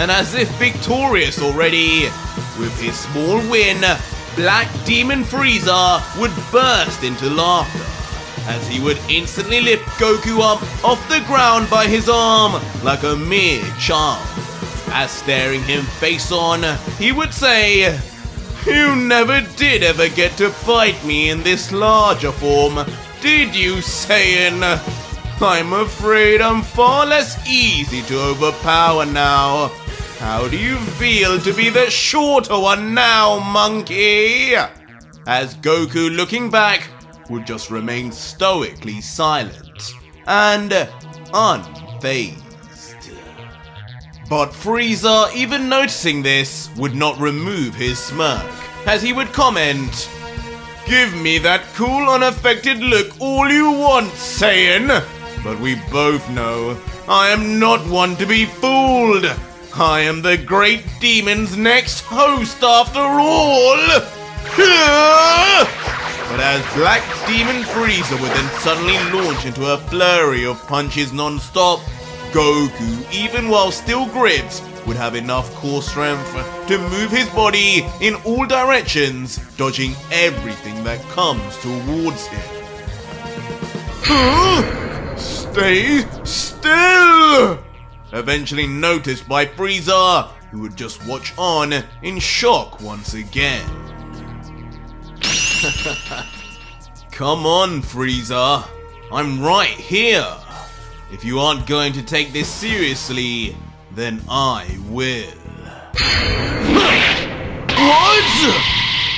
and as if victorious already. With his small win, Black Demon Frieza would burst into laughter, as he would instantly lift Goku up off the ground by his arm like a mere child. As staring him face on, he would say, "You never did ever get to fight me in this larger form, did you, Saiyan? I'm afraid I'm far less easy to overpower now. How do you feel to be the shorter one now, monkey?" As Goku, looking back, would just remain stoically silent and unfazed. But Frieza, even noticing this, would not remove his smirk, as he would comment, "Give me that cool, unaffected look all you want, Saiyan, but we both know I am not one to be fooled. I am the great demon's next host after all." But as Black Demon Frieza would then suddenly launch into a flurry of punches non-stop, Goku, even while still gripped, would have enough core strength to move his body in all directions, dodging everything that comes towards him. "Stay still!" Eventually noticed by Frieza, who would just watch on in shock once again. "Come on, Frieza. I'm right here. If you aren't going to take this seriously, then I will." What?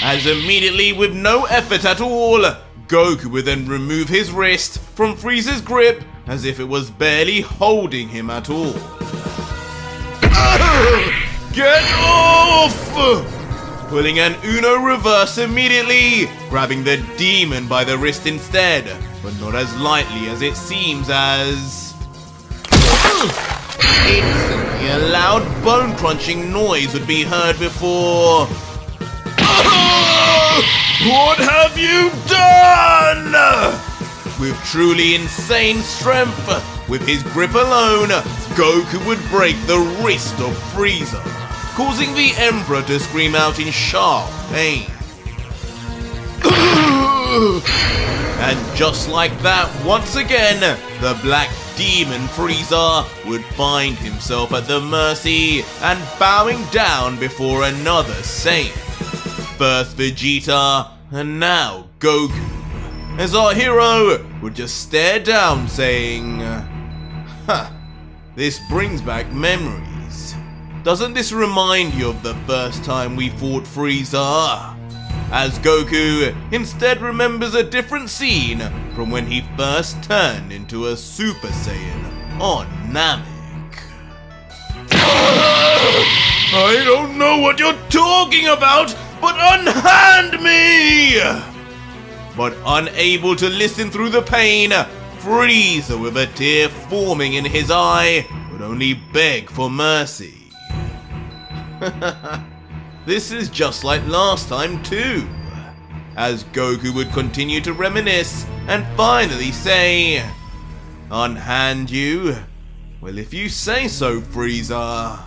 As immediately, with no effort at all, Goku would then remove his wrist from Frieza's grip as if it was barely holding him at all. "Get off!" Pulling an Uno reverse immediately, grabbing the demon by the wrist instead, but not as lightly as it seems, as instantly a loud bone-crunching noise would be heard before... "What have you done?" With truly insane strength, with his grip alone, Goku would break the wrist of Frieza, causing the Emperor to scream out in sharp pain. And just like that, once again, the Black Demon Frieza would find himself at the mercy and bowing down before another Saiyan. First Vegeta, and now Goku, as our hero would just stare down saying, "This brings back memories. Doesn't this remind you of the first time we fought Frieza?" As Goku instead remembers a different scene from when he first turned into a Super Saiyan on Namek. "I don't know what you're talking about, but unhand me!" But unable to listen through the pain, Frieza, with a tear forming in his eye, would only beg for mercy. This is just like last time too, as Goku would continue to reminisce and finally say, "Unhand you? Well, if you say so, Frieza."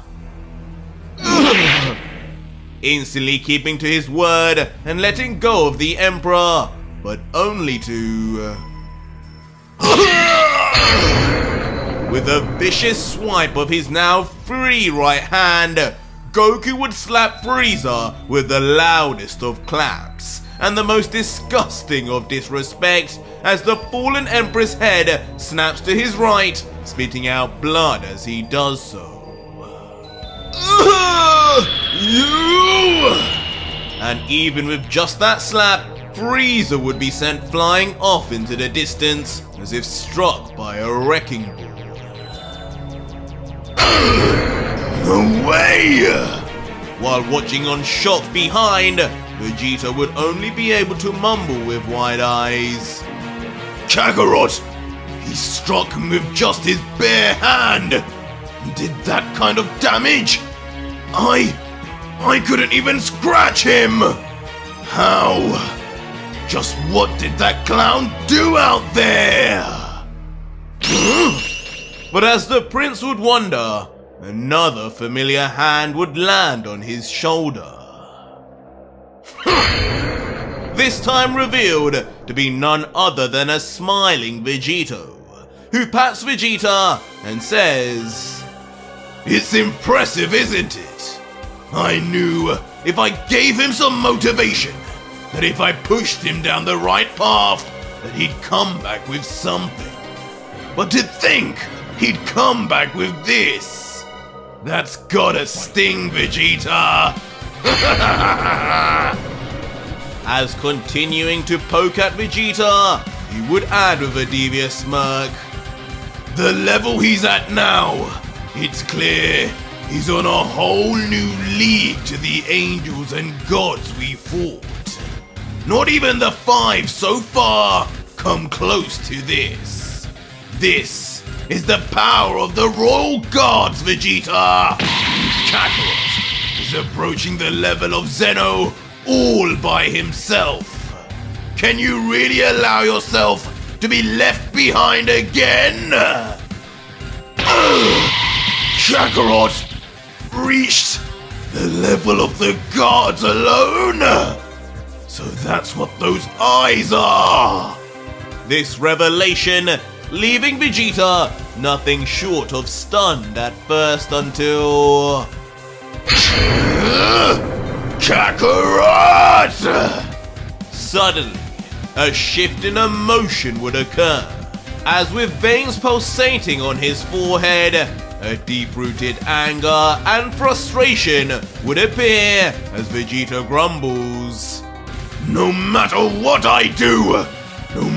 Instantly keeping to his word and letting go of the Emperor, but only to... With a vicious swipe of his now free right hand, Goku would slap Frieza with the loudest of claps and the most disgusting of disrespect as the fallen Emperor's head snaps to his right, spitting out blood as he does so. You! And even with just that slap, Frieza would be sent flying off into the distance as if struck by a wrecking ball. No way! While watching on shock behind, Vegeta would only be able to mumble with wide eyes, "Kakarot! He struck him with just his bare hand! Did that kind of damage? I couldn't even scratch him! How? Just what did that clown do out there?" But as the prince would wonder, another familiar hand would land on his shoulder. This time revealed to be none other than a smiling Vegito, who pats Vegeta and says, "It's impressive, isn't it? I knew if I gave him some motivation, that if I pushed him down the right path, that he'd come back with something. But to think he'd come back with this, that's gotta sting, Vegeta." As continuing to poke at Vegeta, he would add with a devious smirk, "The level he's at now, it's clear he's on a whole new league to the angels and gods we fought. Not even the 5 so far come close to this. This is the power of the royal gods, Vegeta! Kakarot is approaching the level of Zeno all by himself. Can you really allow yourself to be left behind again?" Kakarot reached the level of the gods alone? So that's what those eyes are! This revelation leaving Vegeta nothing short of stunned at first until... Kakarot! Suddenly, a shift in emotion would occur, as with veins pulsating on his forehead, a deep-rooted anger and frustration would appear as Vegeta grumbles, "No matter what I do, no